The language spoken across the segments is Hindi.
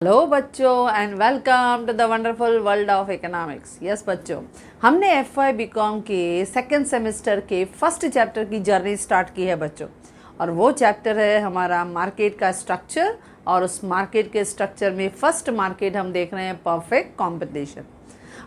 हेलो बच्चों and welcome to the wonderful world of economics. Yes बच्चों, हमने एफवाई बीकॉम के सेकंड सेमेस्टर के फर्स्ट चैप्टर की जर्नी स्टार्ट की है बच्चों, और वो चैप्टर है हमारा मार्केट का स्ट्रक्चर। और उस मार्केट के स्ट्रक्चर में फर्स्ट मार्केट हम देख रहे हैं परफेक्ट कंपटीशन।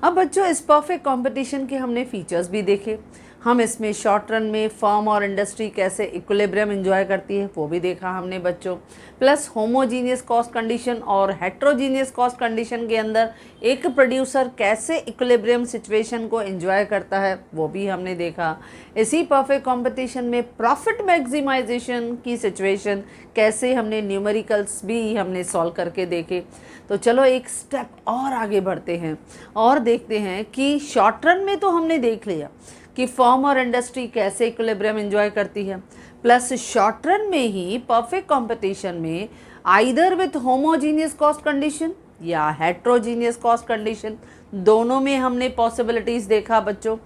अब बच्चों, इस परफेक्ट कंपटीशन के हमने फीचर्स भी देखे। हम इसमें शॉर्ट रन में फर्म और इंडस्ट्री कैसे इक्विलिब्रियम एंजॉय करती है वो भी देखा हमने बच्चों। प्लस होमोजीनियस कॉस्ट कंडीशन और हेट्रोजीनियस कॉस्ट कंडीशन के अंदर एक प्रोड्यूसर कैसे इक्विलिब्रियम सिचुएशन को एंजॉय करता है वो भी हमने देखा। इसी परफेक्ट कंपटीशन में प्रॉफिट मैक्सिमाइजेशन की सिचुएशन कैसे हमने न्यूमेरिकल्स भी हमने सॉल्व करके देखे। तो चलो एक स्टेप और आगे बढ़ते हैं और देखते हैं कि शॉर्ट रन में तो हमने देख लिया कि फर्म और इंडस्ट्री कैसे इक्विलिब्रियम एंजॉय करती है। प्लस शॉर्ट रन में ही परफेक्ट कंपटीशन में either with homogeneous cost condition या हेट्रोजीनियस कॉस्ट कंडीशन, दोनों में हमने पॉसिबिलिटीज़ देखा बच्चों,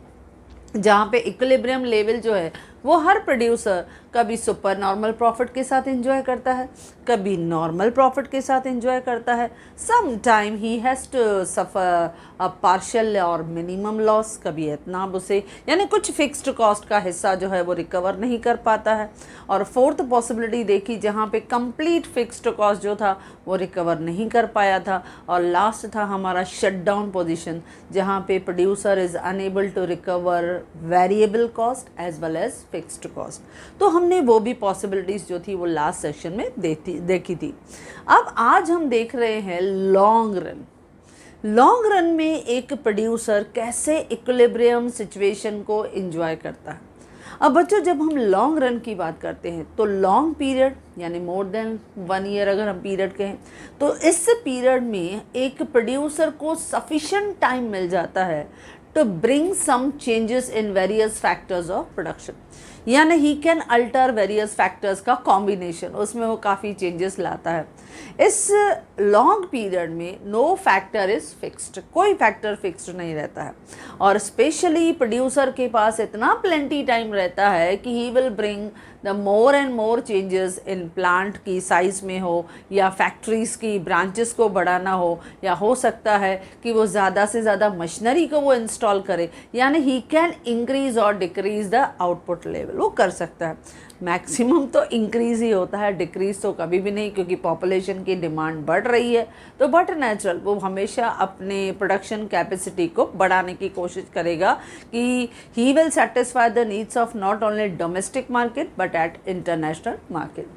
जहाँ पे इक्विलिब्रियम लेवल जो है वो हर प्रोड्यूसर कभी सुपर नॉर्मल प्रॉफिट के साथ एंजॉय करता है, कभी नॉर्मल प्रॉफिट के साथ एंजॉय करता है। Some time he has to suffer a partial और मिनिमम लॉस, कभी इतना उसे यानी कुछ फिक्स्ड कॉस्ट का हिस्सा जो है वो रिकवर नहीं कर पाता है। और फोर्थ पॉसिबिलिटी देखी जहाँ पे कंप्लीट फिक्स्ड कॉस्ट जो था वो रिकवर नहीं कर पाया था। और लास्ट था हमारा शट डाउन पोजिशन, जहाँ पे producer is unable to recover variable cost as well as fixed cost. तो हमने वो भी पॉसिबिलिटीज़ जो थी वो लास्ट सेक्शन में देखी थी। अब आज हम देख रहे हैं लॉन्ग रन। लॉन्ग रन में एक प्रोड्यूसर कैसे इक्विलिब्रियम सिचुएशन को एंजॉय करता है। अब बच्चों, जब हम लॉन्ग रन की बात करते हैं तो लॉन्ग पीरियड यानी मोर देन 1 ईयर अगर हम पीरियड कहें तो इस पीरियड में एक प्रोड्यूसर को सफिशिएंट टाइम मिल जाता है to bring some changes in various factors of production, यानी he can alter various factors का कॉम्बिनेशन, उसमें वो काफ़ी चेंजेस लाता है। इस लॉन्ग पीरियड में नो फैक्टर इज़ फिक्स्ड, कोई फैक्टर फिक्स्ड नहीं रहता है। और स्पेशली प्रोड्यूसर के पास इतना प्लेंटी टाइम रहता है कि he will bring the more and more changes in plant की साइज़ में हो या फैक्ट्रीज़ की ब्रांचेस को बढ़ाना हो, या हो सकता है कि वो ज़्यादा से ज़्यादा मशीनरी को वो इंस्टॉल करे, यानी ही कैन इंक्रीज़ और डिक्रीज़ द आउटपुट लेवल, वो कर सकता है। मैक्सिमम तो इंक्रीज़ ही होता है, डिक्रीज़ तो कभी भी नहीं, क्योंकि पॉपुलेशन की डिमांड बढ़ रही है। तो बट नेचुरल वो हमेशा अपने प्रोडक्शन कैपेसिटी को बढ़ाने की कोशिश करेगा कि he will satisfy the needs of not only domestic market but at international market.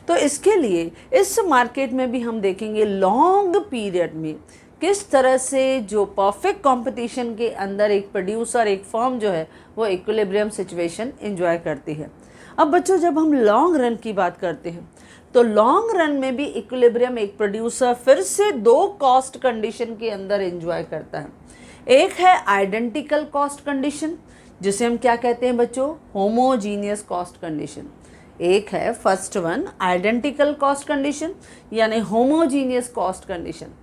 तो इसके लिए इस मार्केट में भी हम देखेंगे लॉन्ग पीरियड में किस तरह से जो परफेक्ट कंपटीशन के अंदर एक प्रोड्यूसर, एक फर्म जो है वो इक्विलिब्रियम सिचुएशन एंजॉय करती है। अब बच्चों, जब हम लॉन्ग रन की बात करते हैं तो लॉन्ग रन में भी इक्विलिब्रियम एक प्रोड्यूसर फिर से 2 कॉस्ट कंडीशन के अंदर एंजॉय करता है। एक है आइडेंटिकल कॉस्ट कंडीशन, जिसे हम क्या कहते हैं बच्चों, होमोजीनियस कॉस्ट कंडीशन। एक है first one identical cost condition यानी होमोजीनियस कॉस्ट कंडीशन।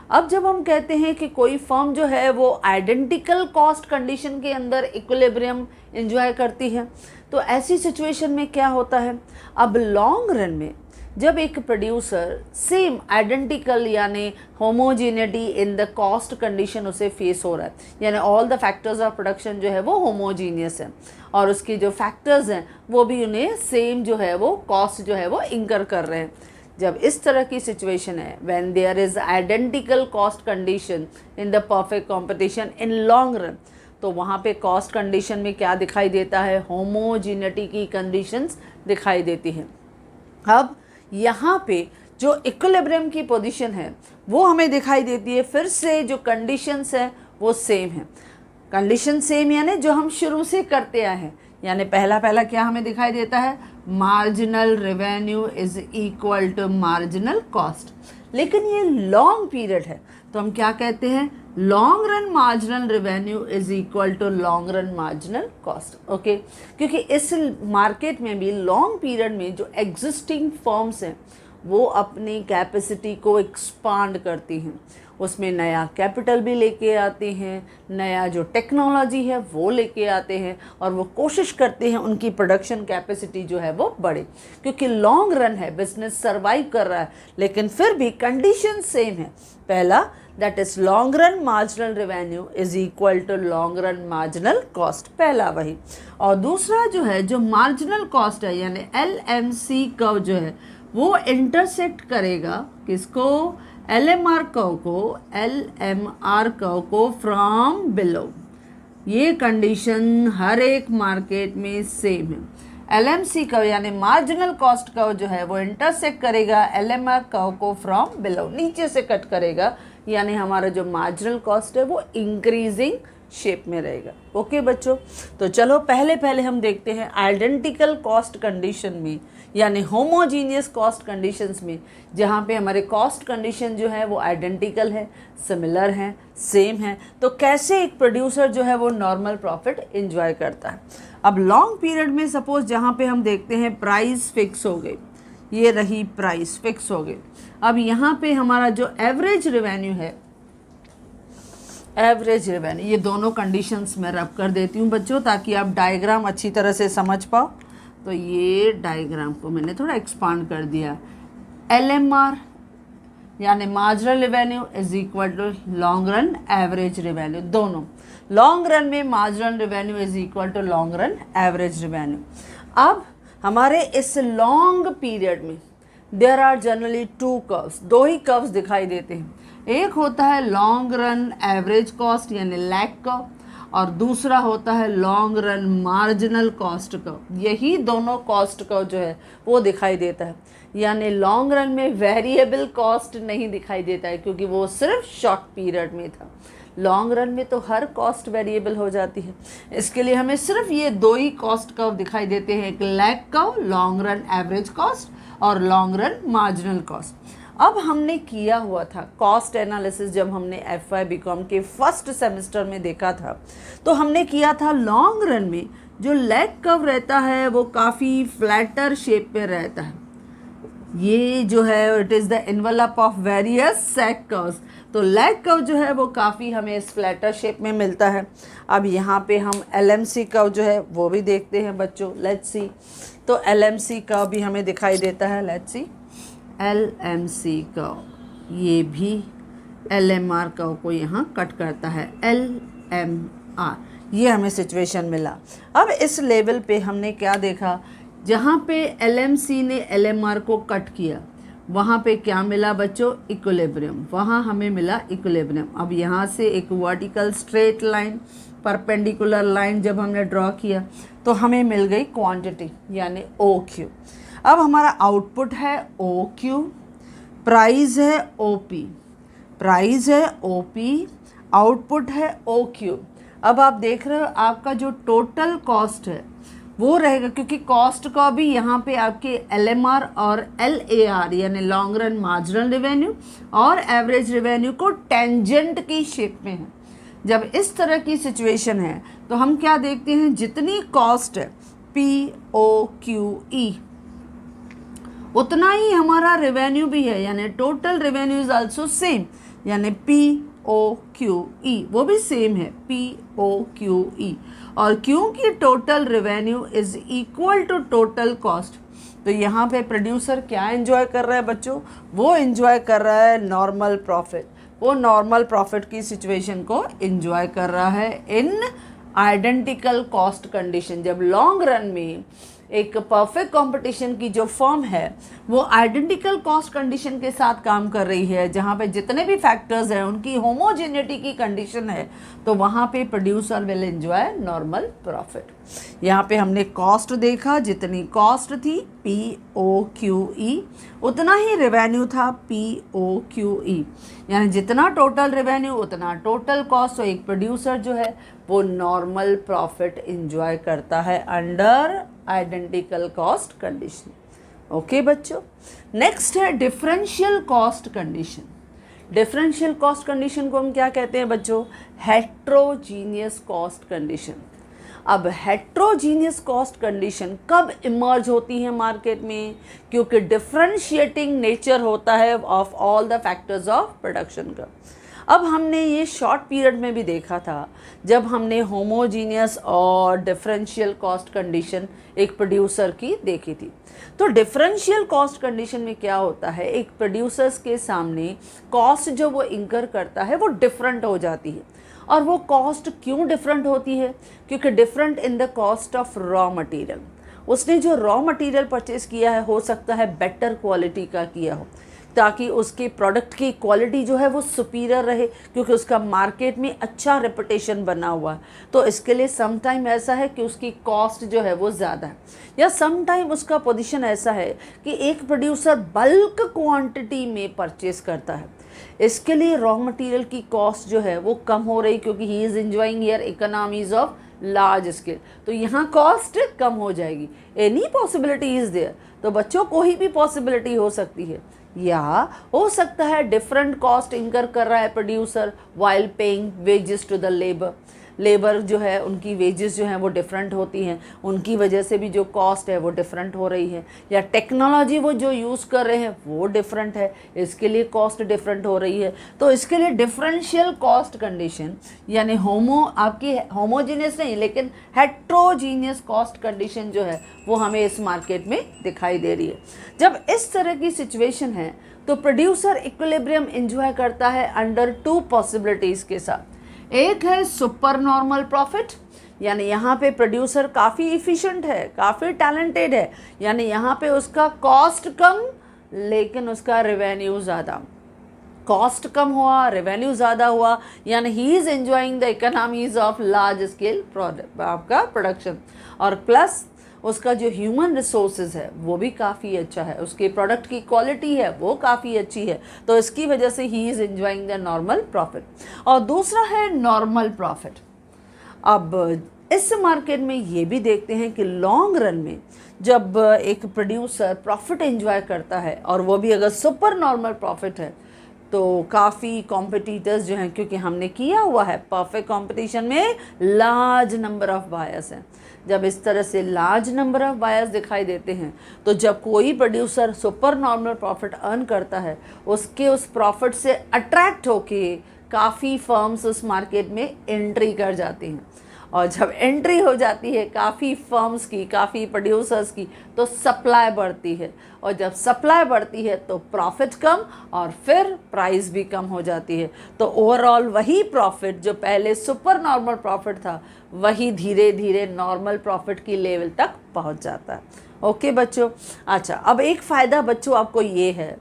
अब जब हम कहते हैं कि कोई फर्म जो है वो आइडेंटिकल कॉस्ट कंडीशन के अंदर इक्विलिब्रियम एंजॉय करती है, तो ऐसी सिचुएशन में क्या होता है। अब लॉन्ग रन में जब एक प्रोड्यूसर सेम आइडेंटिकल यानी homogeneity in the cost condition उसे फेस हो रहा है, यानी all the factors of production जो है वो होमोजीनियस है और उसकी जो फैक्टर्स हैं वो भी उन्हें सेम जो है वो कॉस्ट जो है वो इंकर कर रहे हैं। जब इस तरह की सिचुएशन है, when there is identical cost condition in the perfect competition in long run, तो वहाँ पे कॉस्ट कंडीशन में क्या दिखाई देता है, होमोजीनिटी की कंडीशंस दिखाई देती हैं। अब यहाँ पे जो इक्विलिब्रियम की पोजीशन है वो हमें दिखाई देती है, फिर से जो कंडीशंस हैं वो सेम है। कंडीशन सेम यानी जो हम शुरू से करते आए हैं, यानी पहला क्या हमें दिखाई देता है, marginal revenue is equal to marginal cost. लेकिन ये लॉन्ग पीरियड है तो हम क्या कहते हैं, long run marginal revenue is equal to long run marginal cost. Okay, क्योंकि इस मार्केट में भी लॉन्ग पीरियड में जो एग्जिस्टिंग फर्म्स हैं वो अपनी कैपेसिटी को एक्सपांड करती हैं, उसमें नया कैपिटल भी लेके आते हैं, नया जो टेक्नोलॉजी है वो लेके आते हैं, और वो कोशिश करते हैं उनकी प्रोडक्शन कैपेसिटी जो है वो बढ़े, क्योंकि लॉन्ग रन है, बिजनेस सर्वाइव कर रहा है। लेकिन फिर भी कंडीशन सेम है। पहला, that is long run marginal revenue is equal to long run marginal cost, पहला वही। और दूसरा जो है, जो मार्जिनल कॉस्ट है यानी LMC कर्व जो है वो इंटरसेक्ट करेगा किसको, LMR कर्व को, LMR कर्व को फ्रॉम बिलो। ये कंडीशन हर एक मार्केट में सेम है। LMC कर्व यानी मार्जिनल कॉस्ट कर्व जो है वो इंटरसेक्ट करेगा LMR कर्व को फ्रॉम बिलो, नीचे से कट करेगा, यानी हमारा जो मार्जिनल कॉस्ट है वो इंक्रीजिंग शेप में रहेगा। ओके बच्चों, तो चलो पहले हम देखते हैं आइडेंटिकल कॉस्ट कंडीशन में, यानी होमोजीनियस कॉस्ट कंडीशंस में, जहाँ पे हमारे कॉस्ट कंडीशन जो है वो आइडेंटिकल है, सिमिलर है, सेम है, तो कैसे एक प्रोड्यूसर जो है वो नॉर्मल प्रॉफिट एंजॉय करता है। अब लॉन्ग पीरियड में सपोज जहाँ पे हम देखते हैं प्राइस फिक्स हो गई, ये रही प्राइस फिक्स हो गई। अब यहाँ पे हमारा जो एवरेज रेवेन्यू है, एवरेज रेवेन्यू, ये दोनों कंडीशंस मैं रब कर देती हूँ बच्चों ताकि आप डायग्राम अच्छी तरह से समझ पाओ। तो ये डायग्राम को मैंने थोड़ा एक्सपांड कर दिया। LMR यानी marginal revenue is equal to long run average revenue, दोनों लॉन्ग रन में marginal revenue is equal to long run average revenue. अब हमारे इस लॉन्ग पीरियड में there are generally two curves, दो ही कर्व्स दिखाई देते हैं। एक होता है लॉन्ग रन एवरेज कॉस्ट यानी लैग कर्व, और दूसरा होता है long run marginal cost curve. यही दोनों कॉस्ट कर्व जो है वो दिखाई देता है, यानी लॉन्ग रन में वेरिएबल कॉस्ट नहीं दिखाई देता है क्योंकि वो सिर्फ शॉर्ट पीरियड में था। लॉन्ग रन में तो हर कॉस्ट वेरिएबल हो जाती है, इसके लिए हमें सिर्फ ये दो ही कॉस्ट कर्व दिखाई देते हैं, एक lag curve long run average cost और लॉन्ग रन मार्जिनल कॉस्ट। अब हमने किया हुआ था कॉस्ट एनालिसिस, जब हमने FY BCom के फर्स्ट सेमेस्टर में देखा था, तो हमने किया था लॉन्ग रन में जो लैग कर्व रहता है वो काफ़ी फ्लैटर शेप पे रहता है। ये जो है it is the envelope of various sag curves, तो लैग कर्व जो है वो काफ़ी हमें इस फ्लैटर शेप में मिलता है। अब यहाँ पे हम LMC कर्व जो है वो भी देखते हैं बच्चों, लेट्स सी। तो LMC कर्व भी हमें दिखाई देता है, लेट्स सी LMC कर्व, ये भी LMR कर्व को यहाँ कट करता है, LMR, ये हमें सिचुएशन मिला। अब इस लेवल पे हमने क्या देखा, जहाँ पे LMC ने LMR को कट किया वहाँ पे क्या मिला बच्चों, इक्विलिब्रियम, वहाँ हमें मिला इक्विलिब्रियम। अब यहाँ से एक vertical straight line, perpendicular line जब हमने ड्रॉ किया तो हमें मिल गई क्वांटिटी यानी OQ। अब हमारा आउटपुट है OQ, प्राइस है OP, प्राइस है OP, आउटपुट है OQ। अब आप देख रहे हो आपका जो टोटल कॉस्ट है वो रहेगा, क्योंकि कॉस्ट का भी यहाँ पे आपके LMR और LAR यानी लॉन्ग रन मार्जिनल रेवेन्यू और एवरेज रेवेन्यू को टेंजेंट की शेप में है। जब इस तरह की सिचुएशन है तो हम क्या देखते हैं, जितनी कॉस्ट है POQE उतना ही हमारा रेवेन्यू भी है, यानी total revenue is also same, यानी POQE वो भी सेम है, POQE। और क्योंकि total revenue is equal to total cost, तो यहाँ पे प्रोड्यूसर क्या एंजॉय कर रहा है बच्चों, वो एंजॉय कर रहा है नॉर्मल प्रॉफिट, वो नॉर्मल प्रॉफिट की सिचुएशन को एंजॉय कर रहा है इन आइडेंटिकल कॉस्ट कंडीशन। जब लॉन्ग रन में एक परफेक्ट कंपटीशन की जो फर्म है वो आइडेंटिकल कॉस्ट कंडीशन के साथ काम कर रही है, जहाँ पे जितने भी फैक्टर्स हैं उनकी होमोजेनिटी की कंडीशन है, तो वहाँ पे producer will enjoy normal profit. यहाँ पे हमने कॉस्ट देखा, जितनी कॉस्ट थी POQE उतना ही रेवेन्यू था POQE, यानी जितना टोटल रेवेन्यू उतना टोटल कॉस्ट। तो एक प्रोड्यूसर जो है वो नॉर्मल प्रॉफिट एंजॉय करता है under identical cost condition. Okay बच्चों, नेक्स्ट है differential cost condition. Differential cost condition को हम क्या कहते हैं बच्चों, हेट्रोजीनियस कॉस्ट कंडीशन। अब हेट्रोजीनियस कॉस्ट कंडीशन कब इमर्ज होती है मार्केट में? क्योंकि डिफरेंशिएटिंग नेचर होता है of all the factors of production का। अब हमने ये शॉर्ट पीरियड में भी देखा था जब हमने होमोजीनियस और डिफरेंशियल कॉस्ट कंडीशन एक प्रोड्यूसर की देखी थी। तो डिफरेंशियल कॉस्ट कंडीशन में क्या होता है, एक प्रोड्यूसर्स के सामने कॉस्ट जो वो इंकर करता है वो डिफरेंट हो जाती है। और वो कॉस्ट क्यों डिफरेंट होती है? क्योंकि different in the cost of raw material. उसने जो रॉ मटेरियल परचेज किया है हो सकता है बेटर क्वालिटी का किया हो, ताकि उसके प्रोडक्ट की क्वालिटी जो है वो सुपीरियर रहे, क्योंकि उसका मार्केट में अच्छा रेपुटेशन बना हुआ है। तो इसके लिए सम टाइम ऐसा है कि उसकी कॉस्ट जो है वो ज़्यादा है, या सम टाइम उसका पोजीशन ऐसा है कि एक प्रोड्यूसर बल्क क्वांटिटी में परचेस करता है। इसके लिए रॉ मटेरियल की कॉस्ट जो है वो कम हो रही, क्योंकि he is enjoying here economies of लार्ज स्केल। तो यहाँ कॉस्ट कम हो जाएगी। Any possibility is there. तो बच्चों कोई भी पॉसिबिलिटी हो सकती है, या हो सकता है डिफरेंट कॉस्ट इंकर कर रहा है producer while paying wages to the labour जो है उनकी वेजेस जो हैं वो डिफरेंट होती हैं, उनकी वजह से भी जो कॉस्ट है वो डिफरेंट हो रही है, या टेक्नोलॉजी वो जो यूज़ कर रहे हैं वो डिफरेंट है, इसके लिए कॉस्ट डिफरेंट हो रही है। तो इसके लिए डिफरेंशियल कॉस्ट कंडीशन यानी आपकी होमोजीनियस नहीं लेकिन हेट्रोजीनियस कॉस्ट कंडीशन जो है वो हमें इस मार्केट में दिखाई दे रही है। जब इस तरह की सिचुएशन है तो प्रोड्यूसर इक्विलिब्रियम एंजॉय करता है अंडर टू पॉसिबिलिटीज़ के साथ। एक है सुपर नॉर्मल प्रॉफिट, यानी यहाँ पे प्रोड्यूसर काफ़ी इफ़िशिएंट है, काफ़ी टैलेंटेड है, यानी यहाँ पे उसका कॉस्ट कम लेकिन उसका रेवेन्यू ज़्यादा। कॉस्ट कम हुआ, रेवेन्यू ज़्यादा हुआ, यानी ही is enjoying the economies of लार्ज स्केल आपका प्रोडक्शन। और प्लस उसका जो ह्यूमन रिसोर्सेज है वो भी काफ़ी अच्छा है, उसके प्रोडक्ट की क्वालिटी है वो काफ़ी अच्छी है, तो इसकी वजह से ही is enjoying the normal profit. और दूसरा है नॉर्मल प्रॉफिट। अब इस मार्केट में ये भी देखते हैं कि लॉन्ग रन में जब एक प्रोड्यूसर प्रॉफिट एंजॉय करता है और वो भी अगर सुपर नॉर्मल प्रॉफिट है तो काफ़ी कॉम्पिटिटर्स जो हैं, क्योंकि हमने किया हुआ है परफेक्ट कंपटीशन में लार्ज नंबर ऑफ बायर्स हैं। जब इस तरह से लार्ज नंबर ऑफ बायर्स दिखाई देते हैं तो जब कोई producer super normal profit earn करता है उसके उस प्रॉफिट से अट्रैक्ट होके काफ़ी फर्म्स उस मार्केट में एंट्री कर जाती हैं। और जब एंट्री हो जाती है काफ़ी फर्म्स की, काफ़ी प्रोड्यूसर्स की, तो सप्लाई बढ़ती है, और जब सप्लाई बढ़ती है तो प्रॉफिट कम और फिर प्राइस भी कम हो जाती है। तो ओवरऑल वही प्रॉफिट जो पहले सुपर नॉर्मल प्रॉफिट था वही धीरे धीरे नॉर्मल प्रॉफिट की लेवल तक पहुंच जाता है। ओके बच्चों, अच्छा अब एक फ़ायदा बच्चों आपको ये है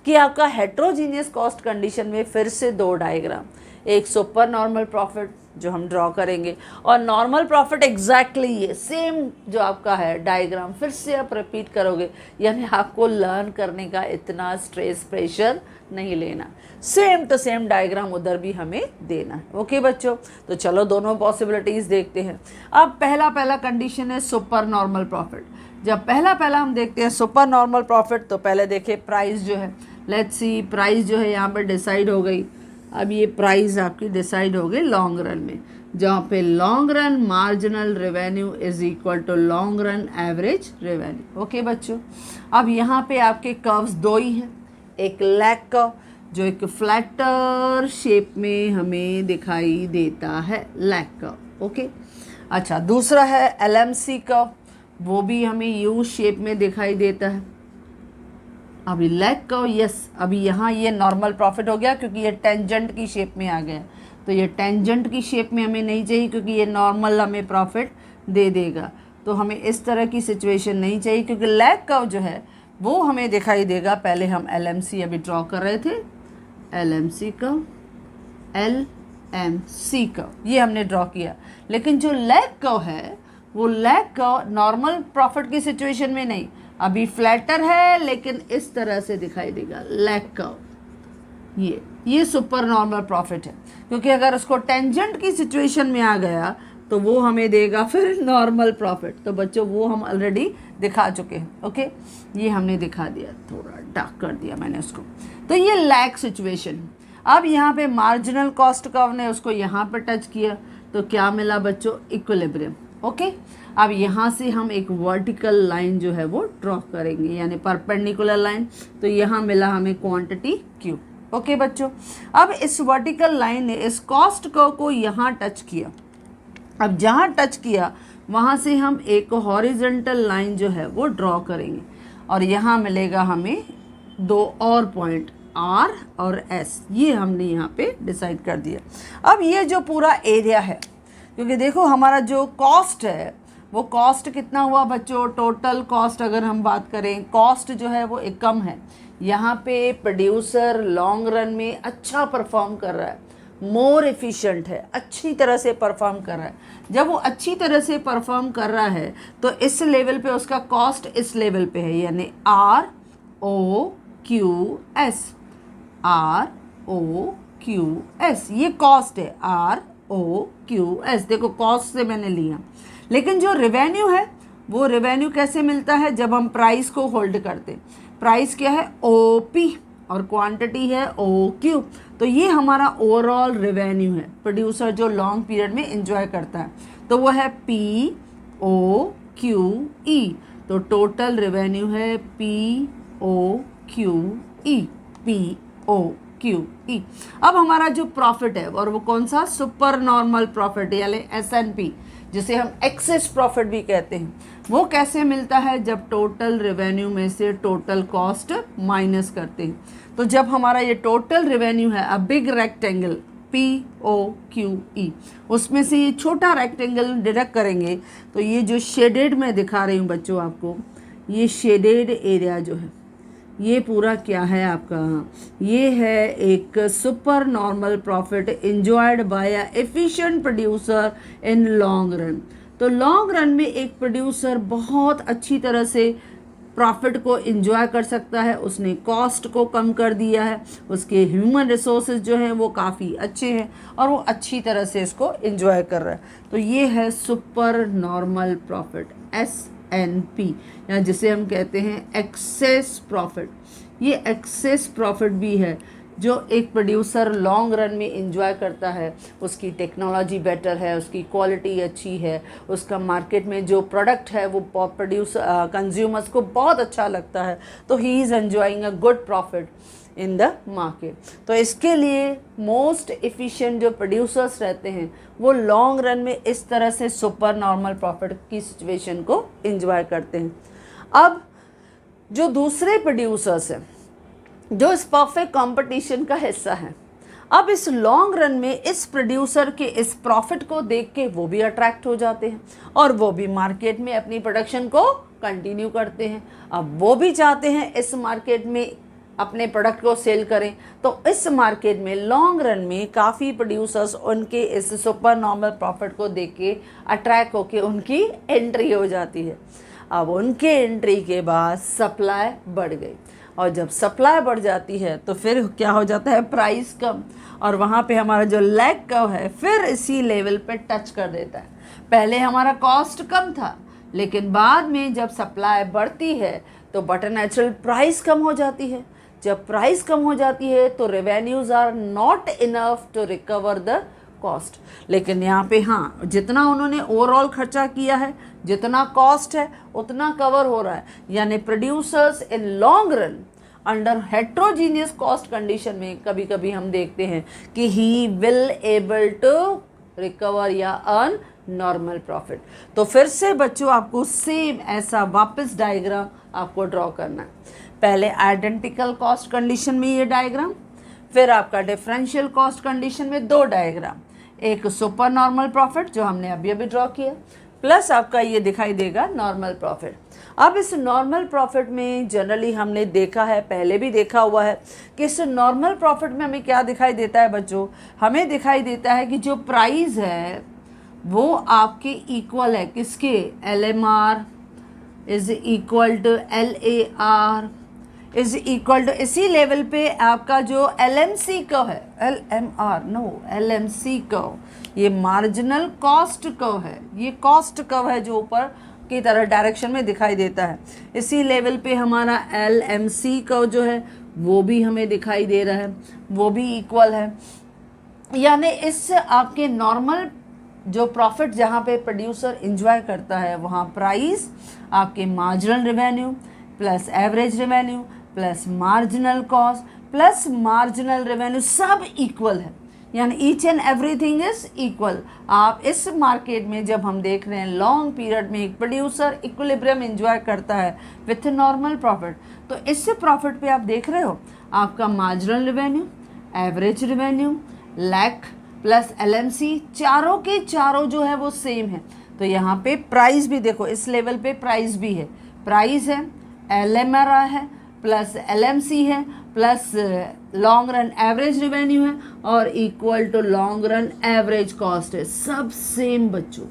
कि आपका हेट्रोजीनियस कॉस्ट कंडीशन में फिर से दो डायग्राम, एक सुपर नॉर्मल प्रॉफिट जो हम ड्रॉ करेंगे और नॉर्मल प्रॉफिट एग्जैक्टली ये सेम जो आपका है डायग्राम फिर से आप रिपीट करोगे, यानी आपको लर्न करने का इतना स्ट्रेस प्रेशर नहीं लेना, सेम टू सेम डायग्राम उधर भी हमें देना है। ओके बच्चों, तो चलो दोनों पॉसिबिलिटीज़ देखते हैं। अब पहला कंडीशन है सुपर नॉर्मल प्रॉफिट। जब पहला हम देखते हैं सुपर नॉर्मल प्रॉफिट तो पहले देखें प्राइस जो है, लेट्स सी प्राइस जो है यहाँ पर डिसाइड हो गई। अब ये प्राइस आपकी डिसाइड हो गई लॉन्ग रन में, जहाँ पे long run marginal revenue is equal to long run average revenue. Okay बच्चों, अब यहाँ पे आपके कर्व्स दो ही हैं, एक लैग कर्व जो एक फ्लैटर शेप में हमें दिखाई देता है, लैग कर्व। ओके, अच्छा दूसरा है LMC कर्व, वो भी हमें यू शेप में दिखाई देता है। अभी लैग कर्व, यस अभी यहाँ ये नॉर्मल प्रॉफिट हो गया क्योंकि ये टेंजेंट की शेप में आ गया, तो ये टेंजेंट की शेप में हमें नहीं चाहिए क्योंकि ये नॉर्मल हमें प्रॉफिट दे देगा, तो हमें इस तरह की सिचुएशन नहीं चाहिए क्योंकि लैग कर्व जो है वो हमें दिखाई देगा। पहले हम LMC अभी ड्रॉ कर रहे थे, LMC कर्व, LMC कर्व ये हमने ड्रॉ किया, लेकिन जो लैग कर्व है वो लैग कर्व नॉर्मल प्रॉफिट की सिचुएशन में नहीं, अभी फ्लैटर है लेकिन इस तरह से दिखाई देगा लैग कर्व। ये सुपर नॉर्मल प्रॉफिट है, क्योंकि अगर उसको टेंजेंट की सिचुएशन में आ गया तो वो हमें देगा फिर नॉर्मल प्रॉफिट। तो बच्चों वो हम ऑलरेडी दिखा चुके हैं। ओके, ये हमने दिखा दिया, थोड़ा डार्क कर दिया मैंने उसको। तो ये लैग सिचुएशन। अब यहाँ पे मार्जिनल कॉस्ट कर्व ने उसको यहाँ पर टच किया तो क्या मिला बच्चों, इक्विलिब्रियम। ओके। अब यहाँ से हम एक वर्टिकल लाइन जो है वो ड्रॉ करेंगे, यानी परपेंडिकुलर लाइन। तो यहाँ मिला हमें क्वांटिटी Q। ओके बच्चों, अब इस वर्टिकल लाइन ने इस कॉस्ट को यहाँ टच किया। अब जहाँ टच किया वहाँ से हम एक हॉरिजॉन्टल लाइन जो है वो ड्रॉ करेंगे, और यहाँ मिलेगा हमें दो और पॉइंट R और S, ये हमने यहाँ पे डिसाइड कर दिया। अब ये जो पूरा एरिया है, क्योंकि देखो हमारा जो कॉस्ट है वो कॉस्ट कितना हुआ बच्चों, टोटल कॉस्ट अगर हम बात करें, कॉस्ट जो है वो एक कम है। यहाँ पे प्रोड्यूसर लॉन्ग रन में अच्छा परफॉर्म कर रहा है, मोर एफिशिएंट है, अच्छी तरह से परफॉर्म कर रहा है। जब वो अच्छी तरह से परफॉर्म कर रहा है तो इस लेवल पे उसका कॉस्ट इस लेवल पे है, यानी ROQS, ROQS ये कॉस्ट है, ROQS। देखो कॉस्ट से मैंने लिया, लेकिन जो रेवेन्यू है वो रेवेन्यू कैसे मिलता है, जब हम प्राइस को होल्ड करते। प्राइस क्या है, OP, और क्वांटिटी है OQ। तो ये हमारा ओवरऑल रेवेन्यू है, प्रोड्यूसर जो लॉन्ग पीरियड में एंजॉय करता है, तो वो है POQE। तो टोटल रेवेन्यू है POQE। अब हमारा जो प्रॉफिट है और वो कौन सा, सुपर नॉर्मल प्रॉफिट यानी SNP, जिसे हम एक्सेस प्रॉफिट भी कहते हैं, वो कैसे मिलता है, जब टोटल रेवेन्यू में से टोटल कॉस्ट माइनस करते हैं। तो जब हमारा ये टोटल रेवेन्यू है अ बिग रेक्टेंगल POQE, उसमें से ये छोटा रेक्टेंगल डिडक्ट करेंगे, तो ये जो शेडेड मैं दिखा रही हूँ बच्चों आपको, ये शेडेड एरिया जो है ये पूरा क्या है आपका, ये है एक super normal profit enjoyed by a efficient producer in long run. तो लॉन्ग रन में एक प्रोड्यूसर बहुत अच्छी तरह से प्रॉफिट को एंजॉय कर सकता है, उसने कॉस्ट को कम कर दिया है, उसके ह्यूमन रिसोर्सेज जो हैं वो काफ़ी अच्छे हैं और वो अच्छी तरह से इसको एंजॉय कर रहा है। तो ये है सुपर नॉर्मल प्रॉफिट SNP, या जिसे हम कहते हैं एक्सेस प्रॉफिट। ये एक्सेस प्रॉफिट भी है जो एक प्रोड्यूसर लॉन्ग रन में एंजॉय करता है, उसकी टेक्नोलॉजी बेटर है, उसकी क्वालिटी अच्छी है, उसका मार्केट में जो प्रोडक्ट है वो कंज्यूमर्स को बहुत अच्छा लगता है, तो ही is enjoying a good profit in the market. तो इसके लिए मोस्ट एफिशिएंट जो प्रोड्यूसर्स रहते हैं वो लॉन्ग रन में इस तरह से सुपर नॉर्मल प्रॉफिट की सिचुएशन को एंजॉय करते हैं। अब जो दूसरे प्रोड्यूसर्स हैं जो इस परफेक्ट कंपटीशन का हिस्सा है, अब इस लॉन्ग रन में इस प्रोड्यूसर के इस प्रॉफिट को देख के वो भी अट्रैक्ट हो जाते हैं और वो भी मार्केट में अपनी प्रोडक्शन को कंटिन्यू करते हैं। अब वो भी चाहते हैं इस मार्केट में अपने प्रोडक्ट को सेल करें, तो इस मार्केट में लॉन्ग रन में काफ़ी प्रोड्यूसर्स उनके इस सुपर नॉर्मल प्रॉफिट को देख के अट्रैक्ट होके उनकी एंट्री हो जाती है। अब उनके एंट्री के बाद सप्लाई बढ़ गई, और जब सप्लाई बढ़ जाती है तो फिर क्या हो जाता है, प्राइस कम, और वहाँ पे हमारा जो लैग कर्व है फिर इसी लेवल पे टच कर देता है। पहले हमारा कॉस्ट कम था, लेकिन बाद में जब सप्लाई बढ़ती है तो बट नेचुरल प्राइस कम हो जाती है। जब प्राइस कम हो जाती है तो revenues are not enough to recover the cost. लेकिन यहाँ पे हाँ, जितना उन्होंने ओवरऑल खर्चा किया है, जितना कॉस्ट है उतना कवर हो रहा है, यानी producers in long run under heterogeneous cost condition में कभी कभी हम देखते हैं कि he will able to recover या अर्न नॉर्मल प्रॉफिट। तो फिर से बच्चों आपको सेम ऐसा वापस डायग्राम आपको ड्रॉ करना है। पहले आइडेंटिकल कॉस्ट कंडीशन में ये डायग्राम, फिर आपका डिफरेंशियल कॉस्ट कंडीशन में दो डायग्राम, एक सुपर नॉर्मल प्रॉफिट जो हमने अभी अभी ड्रॉ किया, प्लस आपका ये दिखाई देगा नॉर्मल प्रॉफिट। अब इस नॉर्मल प्रॉफिट में जनरली हमने देखा है, पहले भी देखा हुआ है कि इस नॉर्मल प्रॉफिट में हमें क्या दिखाई देता है बच्चों, हमें दिखाई देता है कि जो प्राइस है वो आपके इक्वल है किसके, LMR is equal to LAR is equal to, इसी लेवल पे आपका जो LMC कर्व है, LMC कर्व, ये मार्जिनल कॉस्ट कर्व है, ये कॉस्ट कर्व है जो ऊपर की तरह डायरेक्शन में दिखाई देता है। इसी लेवल पे हमारा LMC कर्व जो है वो भी हमें दिखाई दे रहा है, वो भी इक्वल है। यानी इस आपके नॉर्मल जो प्रॉफिट जहाँ पे प्रोड्यूसर इंजॉय करता है वहाँ प्राइस आपके marginal revenue plus average revenue plus marginal cost plus marginal revenue सब इक्वल है, यानी each and everything is equal. आप इस मार्केट में जब हम देख रहे हैं लॉन्ग पीरियड में एक प्रोड्यूसर इक्विलिब्रियम एंजॉय करता है विथ नॉर्मल प्रॉफिट, तो इससे प्रॉफिट पे आप देख रहे हो आपका marginal revenue, average revenue, LAC plus LMC चारों के चारों जो है वो सेम है। तो यहाँ पे प्राइस भी देखो, इस लेवल पे प्राइस भी है, प्राइस है, एलएमआर है प्लस एलएमसी है plus long run average revenue है और equal to long run average cost है, सब सेम बच्चों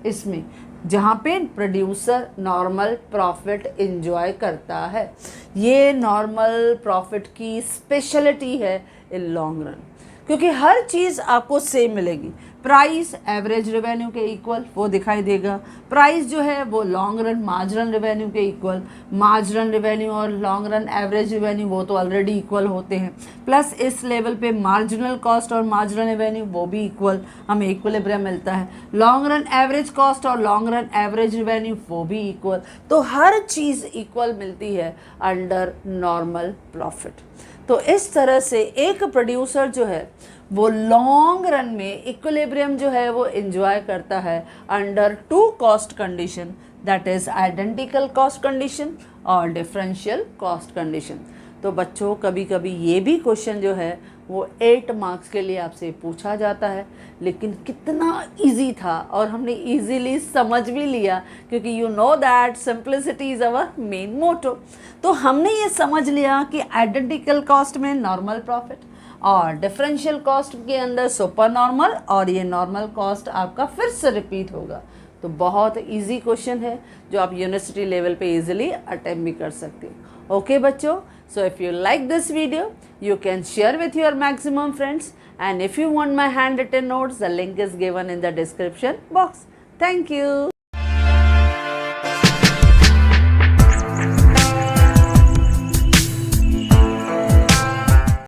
इसमें, जहाँ पे प्रोड्यूसर नॉर्मल प्रॉफिट एंजॉय करता है। ये नॉर्मल प्रॉफिट की स्पेशलिटी है इन लॉन्ग रन, क्योंकि हर चीज़ आपको सेम मिलेगी। प्राइस एवरेज रेवेन्यू के इक्वल वो दिखाई देगा, प्राइस जो है वो लॉन्ग रन मार्जिनल रेवेन्यू के इक्वल, मार्जिनल रेवेन्यू और लॉन्ग रन एवरेज रेवेन्यू वो तो ऑलरेडी इक्वल होते हैं, प्लस इस लेवल पे मार्जिनल कॉस्ट और मार्जिनल रेवेन्यू वो भी इक्वल, हमें इक्विलिब्रियम मिलता है। लॉन्ग रन एवरेज कॉस्ट और लॉन्ग रन एवरेज रेवेन्यू वो भी इक्वल, तो हर चीज़ इक्वल मिलती है अंडर नॉर्मल प्रॉफिट। तो इस तरह से एक प्रोड्यूसर जो है वो लॉन्ग रन में इक्विलिब्रियम जो है वो एंजॉय करता है under to cost condition, that is identical cost condition और डिफरेंशियल कॉस्ट कंडीशन। तो बच्चों कभी कभी ये भी क्वेश्चन जो है वो 8 मार्क्स के लिए आपसे पूछा जाता है, लेकिन कितना इजी था और हमने इजीली समझ भी लिया, क्योंकि you know that simplicity is our main motto. तो हमने ये समझ लिया कि आइडेंटिकल कॉस्ट में नॉर्मल प्रॉफिट और डिफरेंशियल कॉस्ट के अंदर सुपर नॉर्मल, और ये नॉर्मल कॉस्ट आपका फिर से रिपीट होगा। तो बहुत इजी क्वेश्चन है जो आप यूनिवर्सिटी लेवल पे इजीली अटेम्प्ट भी कर सकते हो। ओके बच्चों, so if you like this video you can share with your maximum friends, and if you want my handwritten notes the link is given in the description box. Thank you.